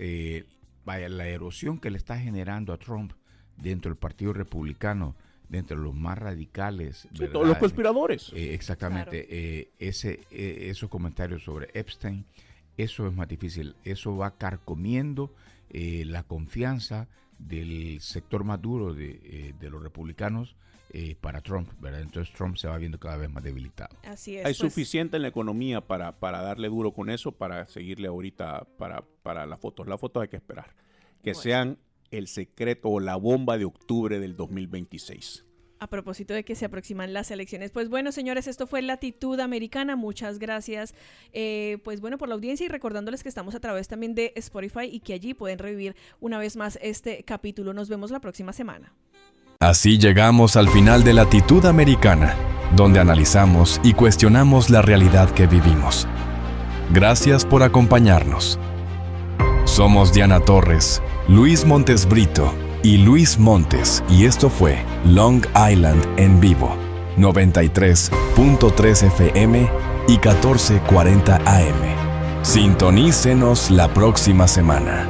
la erosión que le está generando a Trump dentro del Partido Republicano, dentro de los más radicales, sí, todos los conspiradores. Exactamente. Claro. Esos comentarios sobre Epstein, eso es más difícil. Eso va carcomiendo la confianza del sector más duro de los republicanos para Trump, ¿verdad? Entonces Trump se va viendo cada vez más debilitado. Así es. Hay suficiente en la economía para darle duro con eso, para seguirle ahorita para las fotos. Las fotos hay que esperar. Que sean el secreto o la bomba de octubre del 2026. A propósito de que se aproximan las elecciones. Pues bueno, señores, esto fue Latitud Americana. Muchas gracias, pues bueno, por la audiencia, y recordándoles que estamos a través también de Spotify y que allí pueden revivir una vez más este capítulo. Nos vemos la próxima semana. Así llegamos al final de Latitud Americana, donde analizamos y cuestionamos la realidad que vivimos. Gracias por acompañarnos. Somos Diana Torres, Luis Montes Brito y Luis Montes, y esto fue Long Island en vivo, 93.3 FM y 1440 AM. Sintonícenos la próxima semana.